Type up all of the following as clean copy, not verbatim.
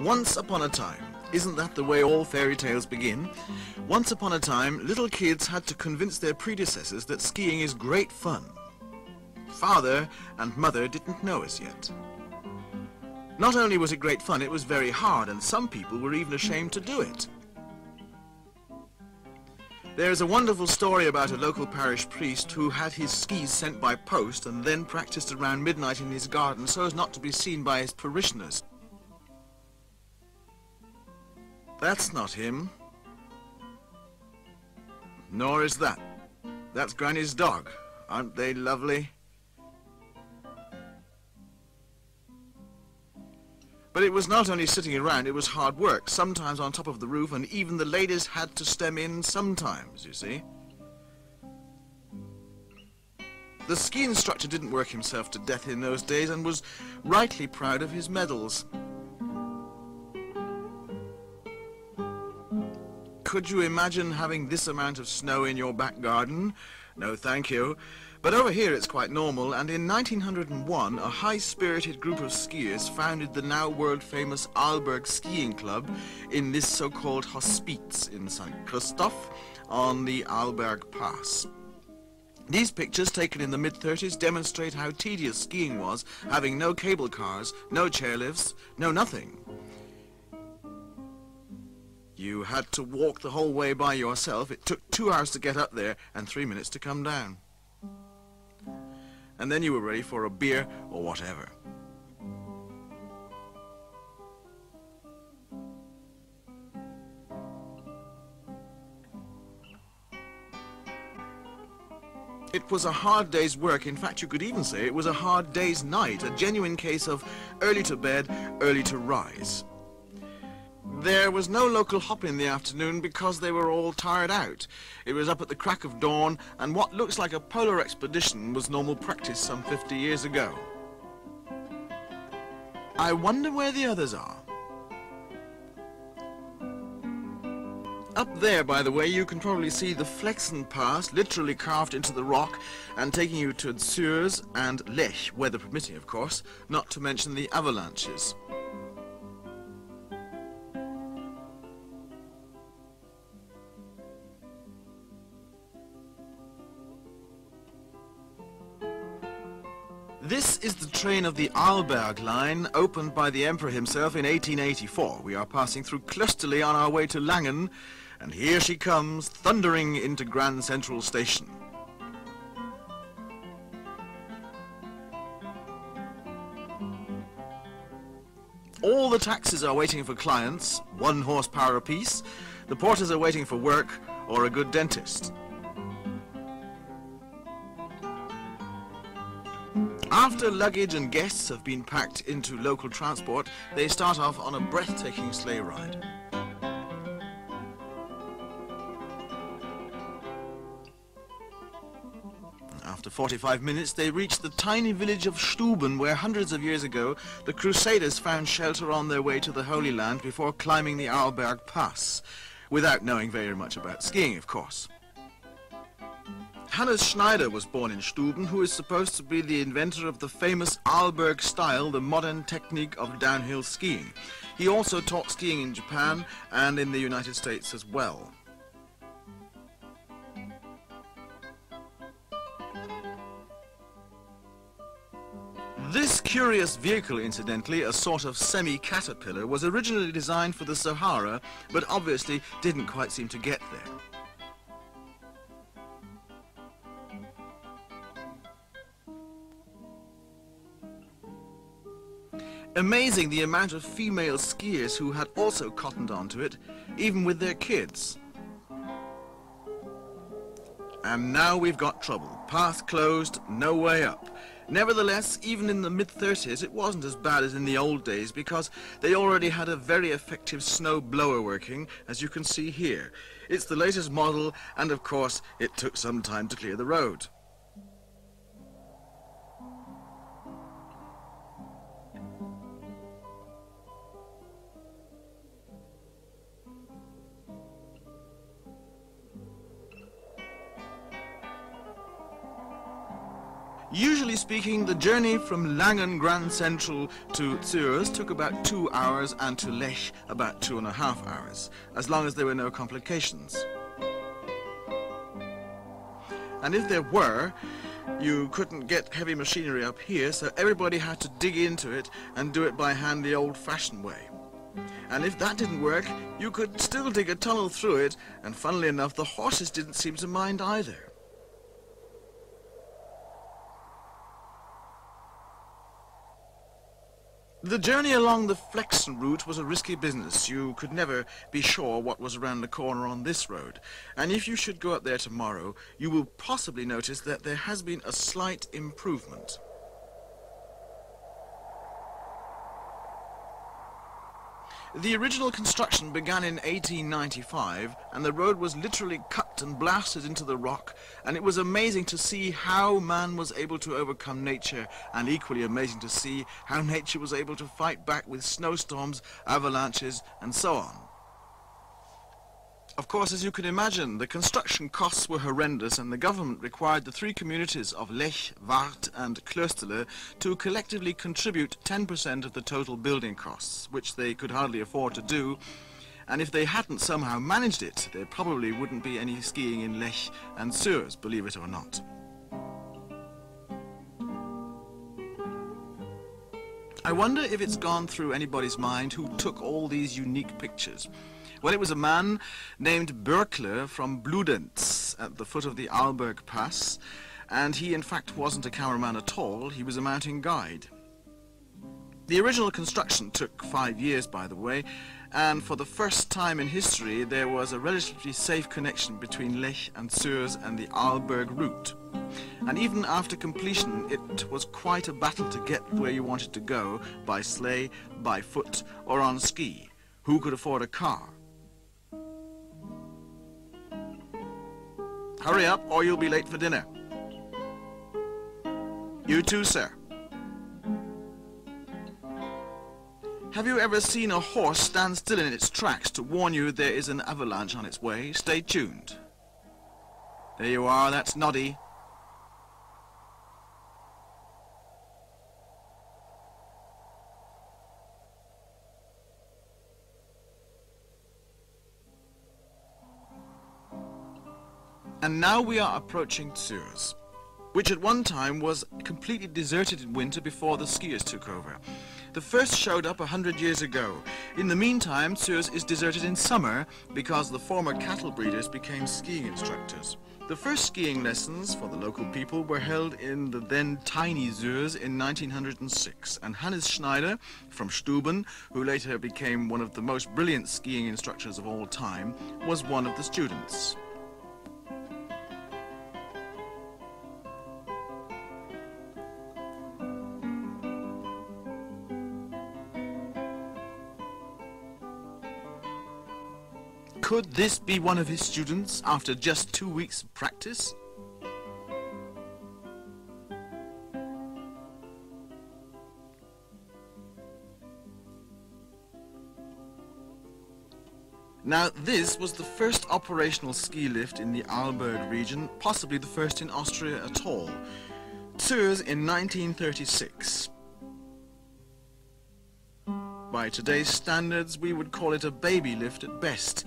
Once upon a time, isn't that the way all fairy tales begin? Once upon a time, little kids had to convince their predecessors that skiing is great fun. Father and Mother didn't know as yet. Not only was it great fun, it was very hard, and some people were even ashamed to do it. There's a wonderful story about a local parish priest who had his skis sent by post and then practiced around midnight in his garden so as not to be seen by his parishioners. That's not him. Nor is that. That's Granny's dog. Aren't they lovely? But it was not only sitting around, it was hard work, sometimes on top of the roof, and even the ladies had to stem in sometimes, you see. The ski instructor didn't work himself to death in those days and was rightly proud of his medals. Could you imagine having this amount of snow in your back garden? No, thank you. But over here it's quite normal, and in 1901 a high-spirited group of skiers founded the now world-famous Arlberg Skiing Club in this so-called Hospiz in St. Christoph on the Arlberg Pass. These pictures, taken in the mid-30s, demonstrate how tedious skiing was, having no cable cars, no chairlifts, no nothing. You had to walk the whole way by yourself. It took 2 hours to get up there and 3 minutes to come down. And then you were ready for a beer or whatever. It was a hard day's work. In fact, you could even say it was a hard day's night, a genuine case of early to bed, early to rise. There was no local hop in the afternoon because they were all tired out. It was up at the crack of dawn, and what looks like a polar expedition was normal practice some 50 years ago. I wonder where the others are. Up there, by the way, you can probably see the Flexen Pass, literally carved into the rock, and taking you to Zürs and Lech, weather permitting, of course, not to mention the avalanches. This is the train of the Arlberg line, opened by the Emperor himself in 1884. We are passing through Klösterli on our way to Langen, and here she comes, thundering into Grand Central Station. All the taxis are waiting for clients, 1 horsepower apiece. The porters are waiting for work or a good dentist. After luggage and guests have been packed into local transport, they start off on a breathtaking sleigh ride. After 45 minutes, they reach the tiny village of Stuben, where hundreds of years ago the Crusaders found shelter on their way to the Holy Land before climbing the Arlberg Pass, without knowing very much about skiing, of course. Hannes Schneider was born in Stuben, who is supposed to be the inventor of the famous Arlberg style, the modern technique of downhill skiing. He also taught skiing in Japan and in the United States as well. This curious vehicle, incidentally, a sort of semi-caterpillar, was originally designed for the Sahara, but obviously didn't quite seem to get there. Amazing the amount of female skiers who had also cottoned onto it, even with their kids. And now we've got trouble. Path closed, no way up. Nevertheless, even in the mid-30s, it wasn't as bad as in the old days because they already had a very effective snow blower working, as you can see here. It's the latest model, and of course, it took some time to clear the road. Usually speaking, the journey from Langen Grand Central to Zürs took about 2 hours and to Lech about 2.5 hours, as long as there were no complications. And if there were, you couldn't get heavy machinery up here, so everybody had to dig into it and do it by hand the old-fashioned way. And if that didn't work, you could still dig a tunnel through it, and funnily enough, the horses didn't seem to mind either. The journey along the Flexen route was a risky business. You could never be sure what was around the corner on this road. And if you should go up there tomorrow, you will possibly notice that there has been a slight improvement. The original construction began in 1895, and the road was literally cut and blasted into the rock, and it was amazing to see how man was able to overcome nature, and equally amazing to see how nature was able to fight back with snowstorms, avalanches, and so on. Of course, as you can imagine, the construction costs were horrendous, and the government required the 3 communities of Lech, Wart and Klösterle to collectively contribute 10% of the total building costs, which they could hardly afford to do, and if they hadn't somehow managed it, there probably wouldn't be any skiing in Lech and Zürs, believe it or not. I wonder if it's gone through anybody's mind who took all these unique pictures. Well, it was a man named Bürkle from Bludenz at the foot of the Arlberg Pass, and he in fact wasn't a cameraman at all, he was a mountain guide. The original construction took 5 years, by the way, and for the first time in history there was a relatively safe connection between Lech and Zürs and the Arlberg route. And even after completion it was quite a battle to get where you wanted to go, by sleigh, by foot or on ski. Who could afford a car? Hurry up, or you'll be late for dinner. You too, sir. Have you ever seen a horse stand still in its tracks to warn you there is an avalanche on its way? Stay tuned. There you are, that's Noddy. And now we are approaching Zürs, which at one time was completely deserted in winter before the skiers took over. The first showed up 100 years ago. In the meantime, Zürs is deserted in summer because the former cattle breeders became skiing instructors. The first skiing lessons for the local people were held in the then tiny Zürs in 1906, and Hannes Schneider from Stuben, who later became one of the most brilliant skiing instructors of all time, was one of the students. Could this be one of his students after just 2 weeks of practice? Now, this was the first operational ski lift in the Arlberg region, possibly the first in Austria at all. Zürs in 1936. By today's standards, we would call it a baby lift at best.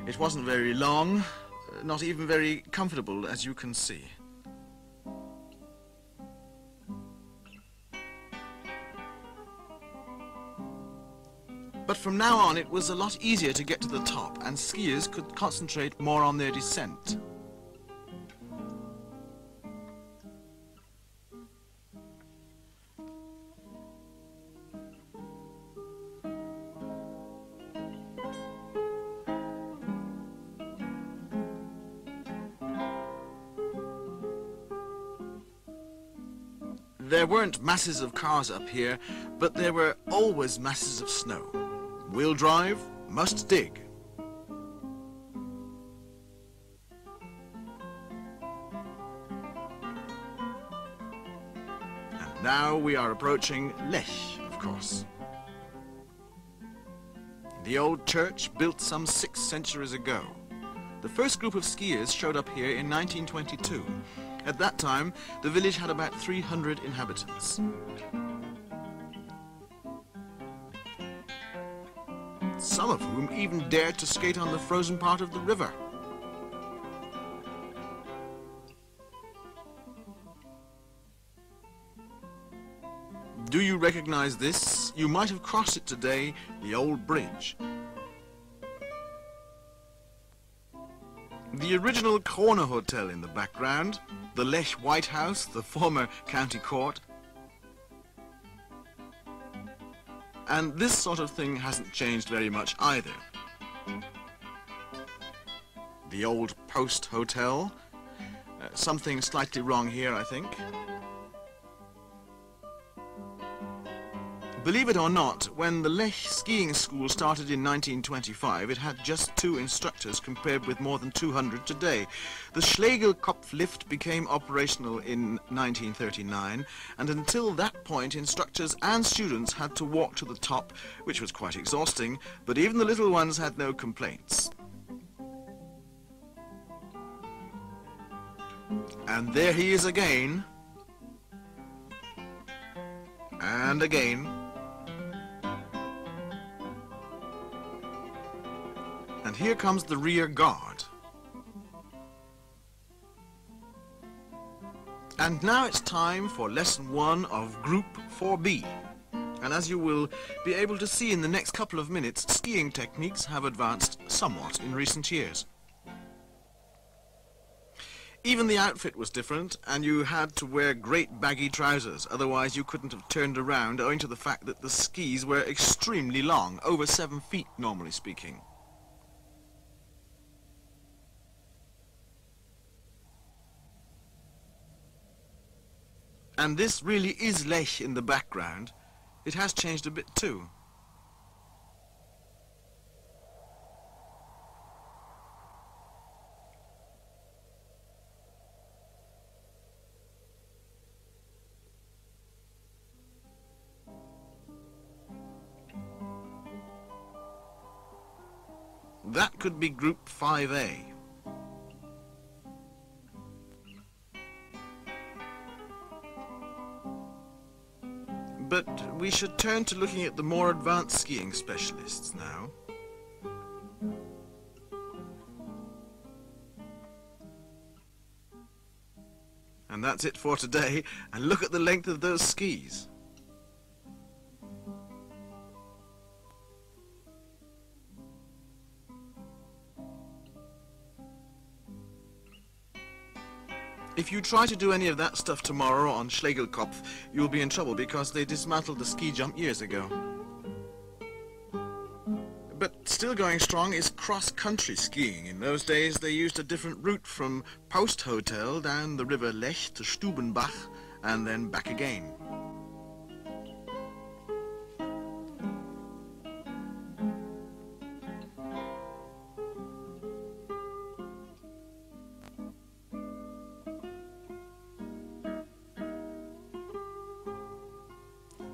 It wasn't very long, not even very comfortable, as you can see. But from now on, it was a lot easier to get to the top, and skiers could concentrate more on their descent. There weren't masses of cars up here, but there were always masses of snow. Wheel drive, must dig. And now we are approaching Lech, of course. The old church built some 6 centuries ago. The first group of skiers showed up here in 1922. At that time, the village had about 300 inhabitants. Some of whom even dared to skate on the frozen part of the river. Do you recognize this? You might have crossed it today, the old bridge. The original Kröner hotel in the background, the Lech White House, the former county court. And this sort of thing hasn't changed very much either. The old post hotel. Something slightly wrong here, I think. Believe it or not, when the Lech skiing school started in 1925, it had just 2 instructors compared with more than 200 today. The Schlegelkopf lift became operational in 1939, and until that point instructors and students had to walk to the top, which was quite exhausting, but even the little ones had no complaints. And there he is again. And again. And here comes the rear guard. And now it's time for lesson 1 of Group 4B. And as you will be able to see in the next couple of minutes, skiing techniques have advanced somewhat in recent years. Even the outfit was different, and you had to wear great baggy trousers, otherwise you couldn't have turned around owing to the fact that the skis were extremely long, over 7 feet normally speaking. And this really is Lech in the background. It has changed a bit too. That could be Group 5A. But we should turn to looking at the more advanced skiing specialists now. And that's it for today, and look at the length of those skis. If you try to do any of that stuff tomorrow on Schlegelkopf, you'll be in trouble because they dismantled the ski jump years ago. But still going strong is cross-country skiing. In those days they used a different route from Post Hotel down the river Lech to Stubenbach and then back again.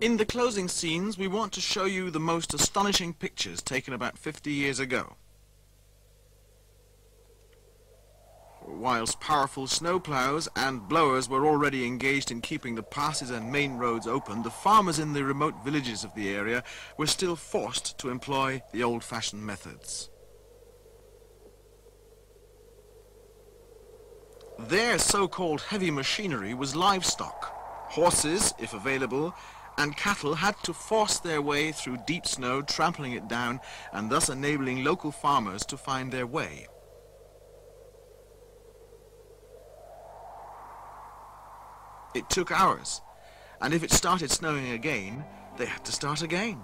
In the closing scenes, we want to show you the most astonishing pictures taken about 50 years ago. Whilst powerful snowplows and blowers were already engaged in keeping the passes and main roads open, the farmers in the remote villages of the area were still forced to employ the old-fashioned methods. Their so-called heavy machinery was livestock. Horses, if available, and cattle had to force their way through deep snow, trampling it down, and thus enabling local farmers to find their way. It took hours, and if it started snowing again, they had to start again.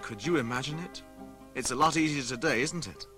Could you imagine it? It's a lot easier today, isn't it?